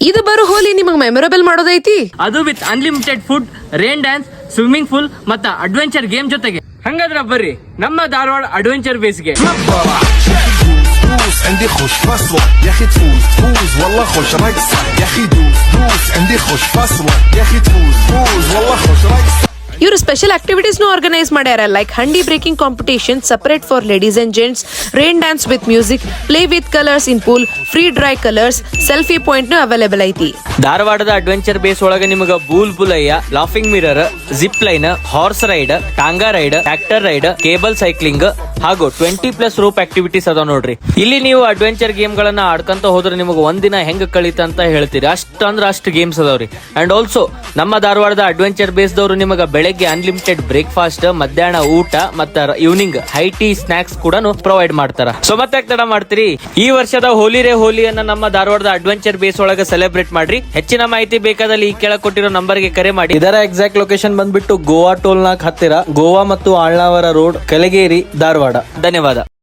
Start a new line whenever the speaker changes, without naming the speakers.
ಇದು ಬರೋ ಹೋಲಿ ನಿಮಗೆ ಮೆಮೊರೇಬಲ್ ಮಾಡೋದೈತಿ.
ಅದು with unlimited food, rain dance, swimming pool ಮತ್ತ ಅಡ್ವೆಂಚರ್ ಗೇಮ್ ಜೊತೆಗೆ. ಹಂಗಾದ್ರ ಬರ್ರಿ ನಮ್ಮ ಧಾರವಾಡ ಅಡ್ವೆಂಚರ್ ಬೇಸ್ಗೆ.
عندي خوش فصوة يا اخي تفوز والله خوش رقصة يا اخي دوس عندي خوش فصوة يا اخي تفوز والله خوش رقصة.
ಇವರು ಸ್ಪೆಷಲ್ ಆಕ್ಟಿವಿಟೀಸ್ ಆರ್ಗನೈಸ್ ಮಾಡ್ಯಾರ. Like handi breaking competition separate for ladies and gents, rain dance with music, play with colours in pool, free dry colours, selfie point available ಐತಿ.
ಧಾರವಾಡದ ಅಡ್ವೆಂಚರ್ ಬೇಸ್ ಒಳಗೆ ನಿಮಗೆ Bhool Bhulaiya, laughing mirror, zip line, horse ride, tonga ride, tractor ride, cable cycling ಹಾಗೂ 20+ rope activities ಅದಾವ ನೋಡ್ರಿ. ಇಲ್ಲಿ ನೀವು adventure game ಗಳನ್ನ ಆಡ್ಕೊಂತ ಹೋದ್ರೆ ನಿಮಗೆ ಒಂದಿನ ಹೆಂಗ್ ಕಳೀತ ಅಂತ ಹೇಳ್ತೀರಿ. ಅಷ್ಟು ಗೇಮ್ಸ್ ಅದಾವ್ರಿ. ಅಂಡ್ ಆಲ್ಸೋ ನಮ್ಮ ಧಾರವಾಡದ ಅಡ್ವೆಂಚರ್ ಬೇಸ್ ದವರು ನಿಮಗೆ ಬೆಳಗ್ಗೆ ಅನ್ಲಿಮಿಟೆಡ್ ಬ್ರೇಕ್ಫಾಸ್ಟ್, ಮಧ್ಯಾಹ್ನ ಊಟ ಮತ್ತ ಈವ್ನಿಂಗ್ ಹೈ ಟೀ ಸ್ನಾಕ್ಸ್ ಕೂಡ ಪ್ರೊವೈಡ್ ಮಾಡ್ತಾರ. ಸೊ ಮತ್ತೆ ತಡ ಮಾಡ್ತೀರಿ, ಈ ವರ್ಷದ ಹೋಲಿಯನ್ನ ನಮ್ಮ ಧಾರವಾಡದ ಅಡ್ವೆಂಚರ್ ಬೇಸ್ ಒಳಗೆ ಸೆಲೆಬ್ರೇಟ್ ಮಾಡ್ರಿ. ಹೆಚ್ಚಿನ ಮಾಹಿತಿ ಬೇಕಾದಲ್ಲಿ ಈ ಕೆಳಗೆ ಕೊಟ್ಟಿರೋ ನಂಬರ್ಗೆ ಕರೆ ಮಾಡಿ. ಇದರ ಎಕ್ಸಾಕ್ಟ್ ಲೊಕೇಶನ್ ಬಂದ್ಬಿಟ್ಟು ಗೋವಾ ಟೋಲ್ ನಾಕ್ ಹತ್ತಿರ, ಗೋವಾ ಮತ್ತು ಆಳ್ನಾವರ ರೋಡ್, ಕಲಗೇರಿ, ಧಾರವಾಡ. ಧನ್ಯವಾದ.